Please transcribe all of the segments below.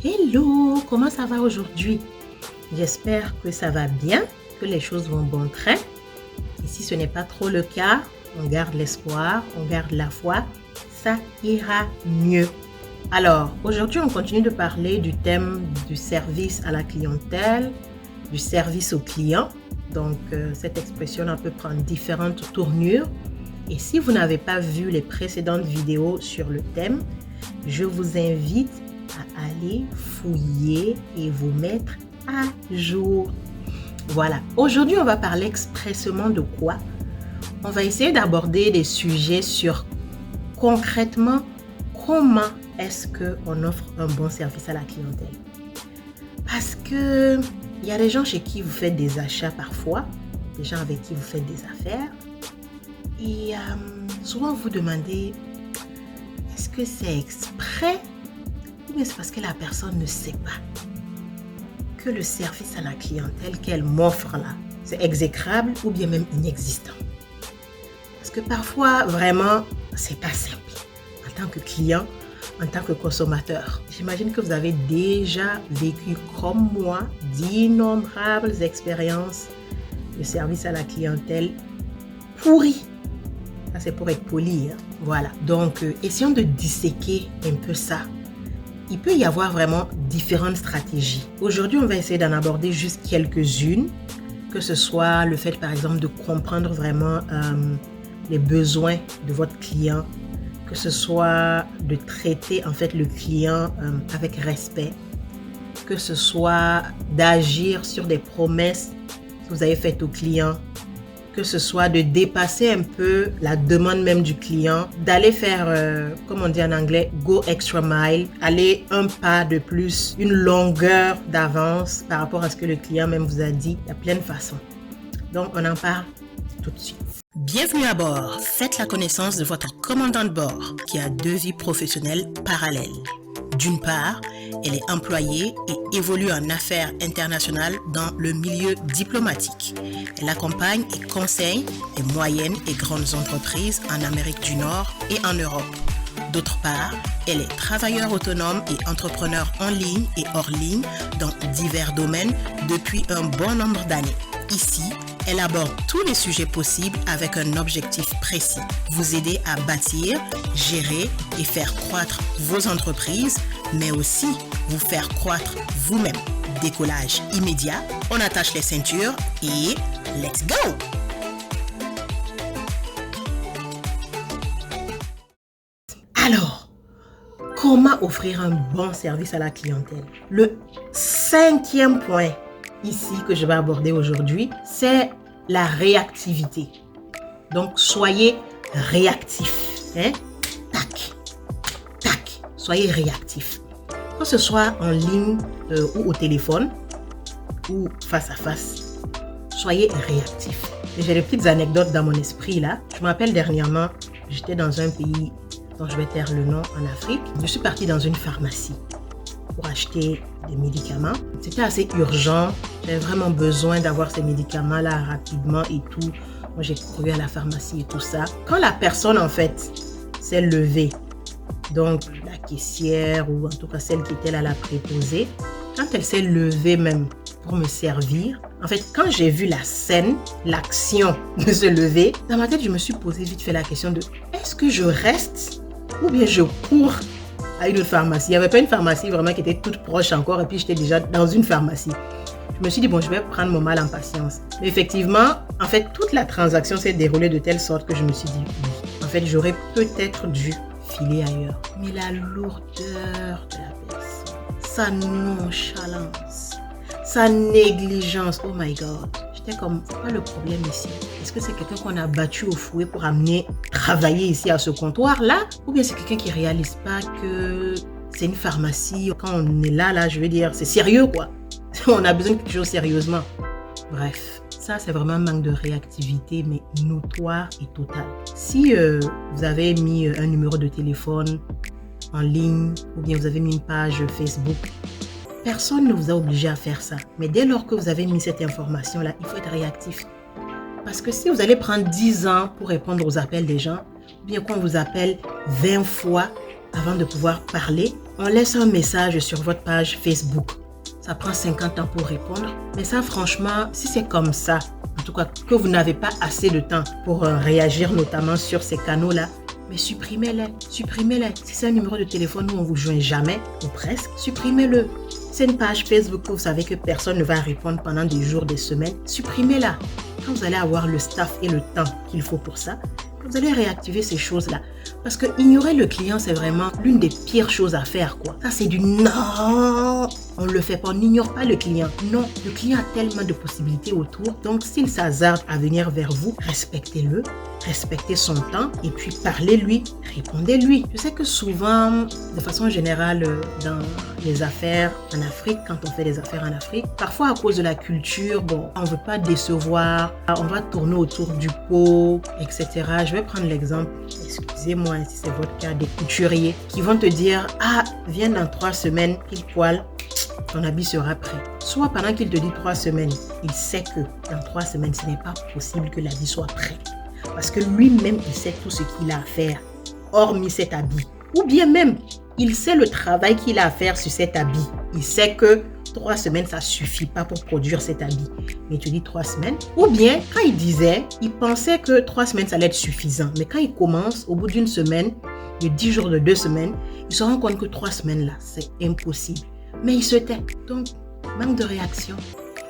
Hello, comment ça va aujourd'hui? J'espère que ça va bien, que les choses vont bon train. Et si ce n'est pas trop le cas, on garde l'espoir, on garde la foi, ça ira mieux. Alors, aujourd'hui, on continue de parler du thème du service à la clientèle, du service aux clients. Donc, cette expression peut prendre différentes tournures. Et si vous n'avez pas vu les précédentes vidéos sur le thème, je vous invite à aller fouiller et vous mettre à jour. Voilà, aujourd'hui on va parler expressément de quoi? On va essayer d'aborder des sujets sur concrètement comment est-ce qu'on offre un bon service à la clientèle. Parce que il y a des gens chez qui vous faites des achats parfois, des gens avec qui vous faites des affaires et souvent vous demandez est-ce que c'est exprès ou bien c'est parce que la personne ne sait pas que le service à la clientèle qu'elle m'offre là, c'est exécrable ou bien même inexistant. Parce que parfois, vraiment, c'est pas simple. En tant que client, en tant que consommateur, j'imagine que vous avez déjà vécu comme moi d'innombrables expériences de service à la clientèle pourries. Ça, c'est pour être poli. Voilà. Donc, essayons de disséquer un peu ça. Il peut y avoir vraiment différentes stratégies. Aujourd'hui, on va essayer d'en aborder juste quelques-unes, que ce soit le fait, par exemple, de comprendre vraiment les besoins de votre client, que ce soit de traiter en fait le client avec respect, que ce soit d'agir sur des promesses que vous avez faites au client, que ce soit de dépasser un peu la demande même du client, d'aller faire, comme on dit en anglais, go extra mile, aller un pas de plus, une longueur d'avance par rapport à ce que le client même vous a dit. Il y a plein de façons. Donc, on en parle tout de suite. Bienvenue à bord. Faites la connaissance de votre commandant de bord qui a 2 vies professionnelles parallèles. D'une part, elle est employée et évolue en affaires internationales dans le milieu diplomatique. Elle accompagne et conseille les moyennes et grandes entreprises en Amérique du Nord et en Europe. D'autre part, elle est travailleur autonome et entrepreneur en ligne et hors ligne dans divers domaines depuis un bon nombre d'années. Ici, elle aborde tous les sujets possibles avec un objectif précis. Vous aider à bâtir, gérer et faire croître vos entreprises, mais aussi vous faire croître vous-même. Décollage immédiat, on attache les ceintures et let's go! Alors, comment offrir un bon service à la clientèle? Le 5e point ici que je vais aborder aujourd'hui, c'est la réactivité. Donc, soyez réactifs. Tac, tac, soyez réactifs. Que ce soit en ligne ou au téléphone ou face à face, soyez réactifs. J'ai des petites anecdotes dans mon esprit là. Je me rappelle dernièrement, j'étais dans un pays dont je vais taire le nom en Afrique. Je suis partie dans une pharmacie pour acheter des médicaments. C'était assez urgent. J'avais vraiment besoin d'avoir ces médicaments-là rapidement et tout. Moi, j'ai couru à la pharmacie et tout ça. Quand la personne, en fait, s'est levée, donc la caissière ou en tout cas celle qui était là, la préposée, quand elle s'est levée même pour me servir, en fait, quand j'ai vu la scène, l'action de se lever, dans ma tête, je me suis posé vite fait la question de est-ce que je reste ou bien je cours à une pharmacie? Il n'y avait pas une pharmacie vraiment qui était toute proche encore et puis j'étais déjà dans une pharmacie. Je me suis dit, bon, je vais prendre mon mal en patience. Mais effectivement, en fait, toute la transaction s'est déroulée de telle sorte que je me suis dit, oui, en fait, j'aurais peut-être dû filer ailleurs. Mais la lourdeur de la personne, sa nonchalance, sa négligence, oh my God. J'étais comme, c'est pas le problème ici. Est-ce que c'est quelqu'un qu'on a battu au fouet pour amener travailler ici à ce comptoir-là? Ou bien c'est quelqu'un qui réalise pas que c'est une pharmacie? Quand on est là, je veux dire, c'est sérieux quoi. On a besoin de quelque chose sérieusement. Bref, ça c'est vraiment un manque de réactivité, mais notoire et total. Si vous avez mis un numéro de téléphone en ligne, ou bien vous avez mis une page Facebook, personne ne vous a obligé à faire ça. Mais dès lors que vous avez mis cette information-là, il faut être réactif. Parce que si vous allez prendre 10 ans pour répondre aux appels des gens, ou bien qu'on vous appelle 20 fois avant de pouvoir parler, on laisse un message sur votre page Facebook. Ça prend 50 ans pour répondre. Mais ça, franchement, si c'est comme ça, en tout cas, que vous n'avez pas assez de temps pour réagir notamment sur ces canaux-là, mais supprimez-les. Supprimez-les. Si c'est un numéro de téléphone où on ne vous joint jamais, ou presque, supprimez-le. C'est une page Facebook où vous savez que personne ne va répondre pendant des jours, des semaines. Supprimez-la. Quand vous allez avoir le staff et le temps qu'il faut pour ça, vous allez réactiver ces choses-là. Parce que ignorer le client, c'est vraiment l'une des pires choses à faire, quoi. Ça, c'est du non. On ne le fait pas, on n'ignore pas le client. Non, le client a tellement de possibilités autour. Donc, s'il s'hasarde à venir vers vous, respectez-le, respectez son temps et puis parlez-lui, répondez-lui. Je sais que souvent, de façon générale, dans les affaires en Afrique, quand on fait des affaires en Afrique, parfois à cause de la culture, on ne veut pas décevoir, on va tourner autour du pot, etc. Je vais prendre l'exemple, excusez-moi si c'est votre cas, des couturiers qui vont te dire « Ah, viens dans 3 semaines, pile poil, ton habit sera prêt. » Soit pendant qu'il te dit 3 semaines, il sait que dans 3 semaines, ce n'est pas possible que l'habit soit prêt. Parce que lui-même, il sait tout ce qu'il a à faire, hormis cet habit. Ou bien même, il sait le travail qu'il a à faire sur cet habit. Il sait que 3 semaines, ça ne suffit pas pour produire cet habit. Mais tu dis 3 semaines. Ou bien, quand il disait, il pensait que 3 semaines, ça allait être suffisant. Mais quand il commence, au bout d'une semaine, de 10 jours, de 2 semaines, il se rend compte que 3 semaines là, c'est impossible. Mais il se tait. Donc, manque de réaction.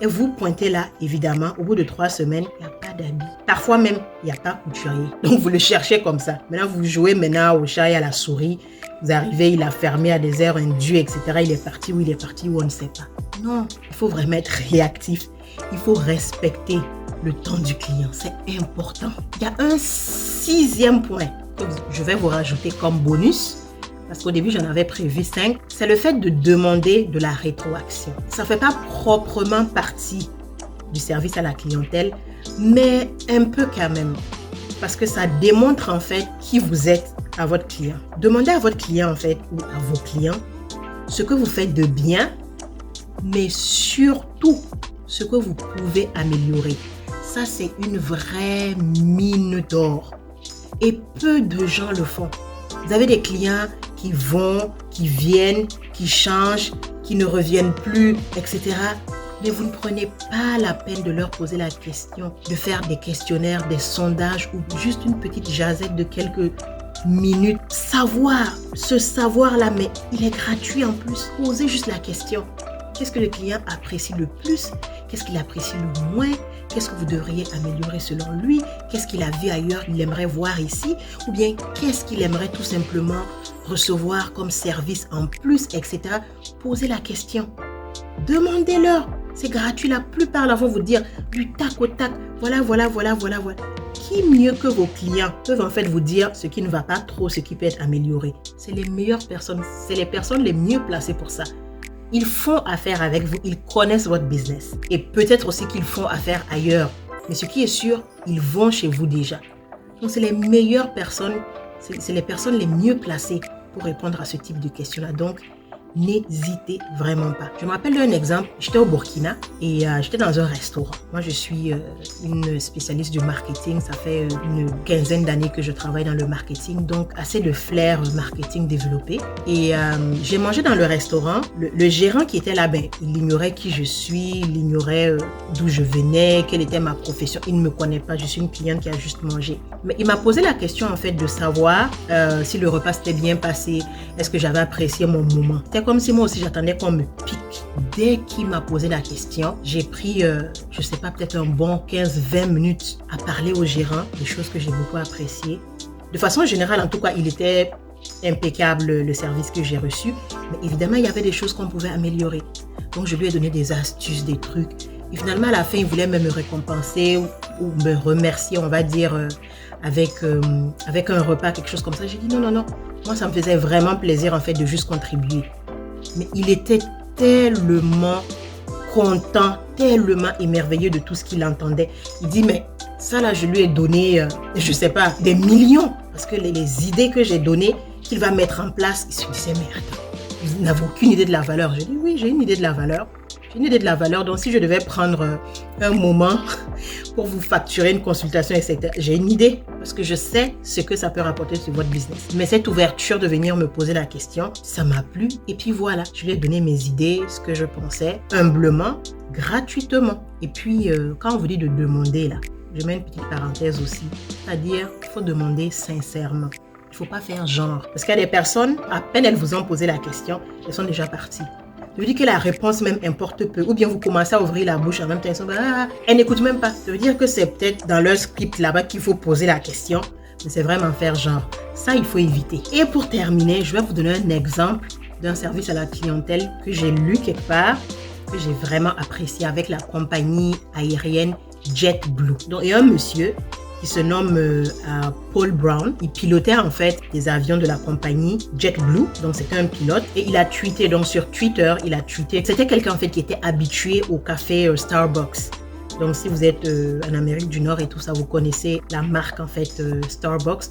Et vous pointez là, évidemment, au bout de 3 semaines, il n'y a pas d'habit. Parfois même, il n'y a pas couturier. Donc, vous le cherchez comme ça. Maintenant, vous jouez maintenant au chat et à la souris. Vous arrivez, il a fermé à des heures indues, etc. Il est parti où il est parti, où on ne sait pas. Non, il faut vraiment être réactif. Il faut respecter le temps du client. C'est important. Il y a un 6e point que je vais vous rajouter comme bonus. Parce qu'au début, j'en avais prévu 5. C'est le fait de demander de la rétroaction. Ça ne fait pas proprement partie du service à la clientèle, mais un peu quand même. Parce que ça démontre en fait qui vous êtes à votre client. Demandez à votre client en fait, ou à vos clients, ce que vous faites de bien, mais surtout ce que vous pouvez améliorer. Ça, c'est une vraie mine d'or. Et peu de gens le font. Vous avez des clients qui vont, qui viennent, qui changent, qui ne reviennent plus, etc. Mais vous ne prenez pas la peine de leur poser la question, de faire des questionnaires, des sondages ou juste une petite jazette de quelques minutes. Ce savoir-là, mais il est gratuit en plus. Posez juste la question. Qu'est-ce que le client apprécie le plus? Qu'est-ce qu'il apprécie le moins? Qu'est-ce que vous devriez améliorer selon lui? Qu'est-ce qu'il a vu ailleurs, il aimerait voir ici? Ou bien qu'est-ce qu'il aimerait tout simplement recevoir comme service en plus, etc. Posez la question. Demandez-leur. C'est gratuit. La plupart vont vous dire du tac au tac. Voilà. Qui mieux que vos clients peuvent en fait vous dire ce qui ne va pas trop, ce qui peut être amélioré? C'est les meilleures personnes. C'est les personnes les mieux placées pour ça. Ils font affaire avec vous, ils connaissent votre business. Et peut-être aussi qu'ils font affaire ailleurs. Mais ce qui est sûr, ils vont chez vous déjà. Donc, c'est les meilleures personnes, c'est les personnes les mieux placées pour répondre à ce type de questions-là. Donc, n'hésitez vraiment pas. Je me rappelle d'un exemple, j'étais au Burkina et j'étais dans un restaurant. Moi, je suis une spécialiste du marketing. Ça fait une quinzaine d'années que je travaille dans le marketing, donc assez de flair marketing développé. Et j'ai mangé dans le restaurant. Le gérant qui était là, il ignorait qui je suis, il ignorait d'où je venais, quelle était ma profession. Il ne me connaît pas, je suis une cliente qui a juste mangé. Mais il m'a posé la question en fait de savoir si le repas s'était bien passé, est-ce que j'avais apprécié mon moment. C'était comme si moi aussi j'attendais qu'on me pique. Dès qu'il m'a posé la question, j'ai pris, je sais pas, peut-être un bon 15-20 minutes à parler au gérant, des choses que j'ai beaucoup appréciées. De façon générale, en tout cas, il était impeccable le service que j'ai reçu. Mais évidemment, il y avait des choses qu'on pouvait améliorer. Donc, je lui ai donné des astuces, des trucs. Et finalement, à la fin, il voulait même me récompenser ou me remercier, on va dire, avec un repas, quelque chose comme ça. J'ai dit non. Moi, ça me faisait vraiment plaisir, en fait, de juste contribuer. Mais il était tellement content, tellement émerveillé de tout ce qu'il entendait. Il dit, mais ça là, je lui ai donné, je sais pas, des millions. Parce que les idées que j'ai données, qu'il va mettre en place, il se disait, mais attends, vous n'avez aucune idée de la valeur. J'ai dit, oui, j'ai une idée de la valeur. une idée de la valeur. Donc, si je devais prendre un moment pour vous facturer une consultation, etc., j'ai une idée parce que je sais ce que ça peut rapporter sur votre business. Mais cette ouverture de venir me poser la question, ça m'a plu. Et puis voilà, je lui ai donné mes idées, ce que je pensais, humblement, gratuitement. Et puis, quand on vous dit de demander, là, je mets une petite parenthèse aussi, c'est-à-dire qu'il faut demander sincèrement. Il ne faut pas faire genre. Parce qu'il y a des personnes, à peine elles vous ont posé la question, elles sont déjà parties. Ça veut dire que la réponse même importe peu. Ou bien vous commencez à ouvrir la bouche en même temps, elles n'écoutent même pas. Ça veut dire que c'est peut-être dans leur script là-bas qu'il faut poser la question. Mais c'est vraiment faire genre. Ça, il faut éviter. Et pour terminer, je vais vous donner un exemple d'un service à la clientèle que j'ai lu quelque part, que j'ai vraiment apprécié avec la compagnie aérienne JetBlue. Donc, il y a un monsieur qui se nomme Paul Brown. Il pilotait en fait des avions de la compagnie JetBlue. Donc, c'était un pilote. Et il a tweeté, donc sur Twitter, il a tweeté. C'était quelqu'un en fait qui était habitué au café Starbucks. Donc, si vous êtes en Amérique du Nord et tout ça, vous connaissez la marque en fait Starbucks.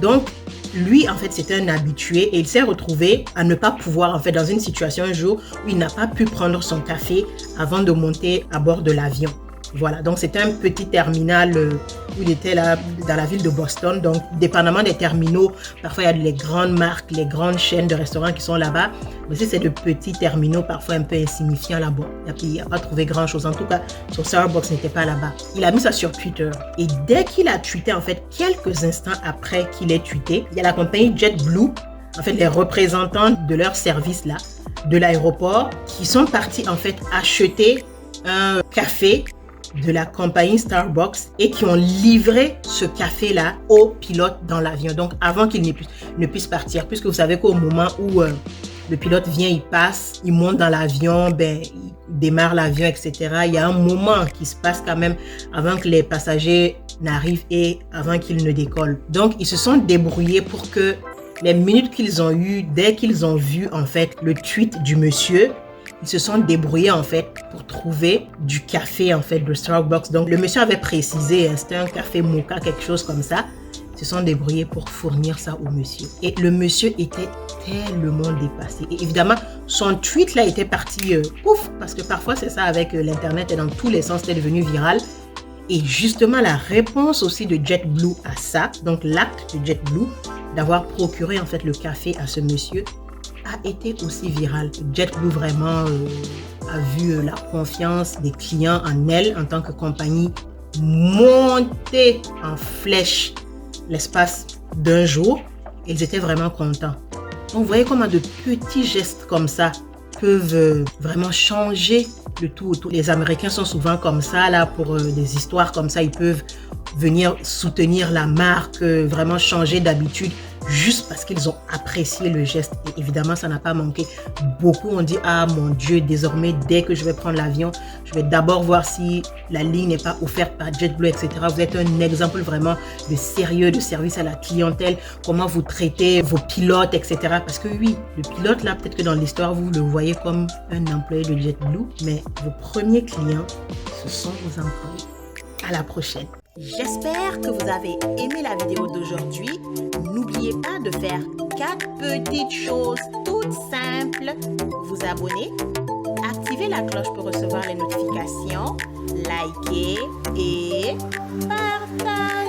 Donc, lui, en fait, c'était un habitué et il s'est retrouvé à ne pas pouvoir, en fait, dans une situation un jour où il n'a pas pu prendre son café avant de monter à bord de l'avion. Voilà, donc c'était un petit terminal où il était là dans la ville de Boston. Donc, dépendamment des terminaux, parfois il y a les grandes marques, les grandes chaînes de restaurants qui sont là-bas. Mais si c'est de petits terminaux, parfois un peu insignifiants là-bas, il n'a pas trouvé grand-chose. En tout cas, son Starbucks n'était pas là-bas. Il a mis ça sur Twitter. Et dès qu'il a tweeté, en fait, quelques instants après qu'il ait tweeté, il y a la compagnie JetBlue, en fait, les représentants de leur service là, de l'aéroport, qui sont partis en fait acheter un café de la compagnie Starbucks et qui ont livré ce café-là au pilote dans l'avion. Donc, avant qu'il ne puisse partir, puisque vous savez qu'au moment où le pilote vient, il passe, il monte dans l'avion, il démarre l'avion, etc. Il y a un moment qui se passe quand même avant que les passagers n'arrivent et avant qu'ils ne décollent. Donc, ils se sont débrouillés pour que les minutes qu'ils ont eues, dès qu'ils ont vu en fait le tweet du monsieur, ils se sont débrouillés en fait pour trouver du café en fait de Starbucks. Donc le monsieur avait précisé, c'était un café mocha, quelque chose comme ça. Ils se sont débrouillés pour fournir ça au monsieur. Et le monsieur était tellement dépassé. Et évidemment, son tweet là était parti pouf, parce que parfois c'est ça avec l'internet et dans tous les sens, c'était devenu viral. Et justement, la réponse aussi de JetBlue à ça, donc l'acte de JetBlue d'avoir procuré en fait le café à ce monsieur, a été aussi viral. JetBlue vraiment a vu la confiance des clients en elle en tant que compagnie monter en flèche l'espace d'un jour. Ils étaient vraiment contents. Donc, vous voyez comment de petits gestes comme ça peuvent vraiment changer le tout. Les Américains sont souvent comme ça, là, pour des histoires comme ça. Ils peuvent venir soutenir la marque, vraiment changer d'habitude, juste parce qu'ils ont apprécié le geste. Et évidemment, ça n'a pas manqué. Beaucoup ont dit, ah mon Dieu, désormais, dès que je vais prendre l'avion, je vais d'abord voir si la ligne n'est pas offerte par JetBlue, etc. Vous êtes un exemple vraiment de sérieux, de service à la clientèle, comment vous traitez vos pilotes, etc. Parce que oui, le pilote, là, peut-être que dans l'histoire, vous le voyez comme un employé de JetBlue, mais vos premiers clients, ce sont vos employés. À la prochaine. J'espère que vous avez aimé la vidéo d'aujourd'hui. N'oubliez pas de faire 4 petites choses toutes simples. Vous abonner, activer la cloche pour recevoir les notifications, liker et partager.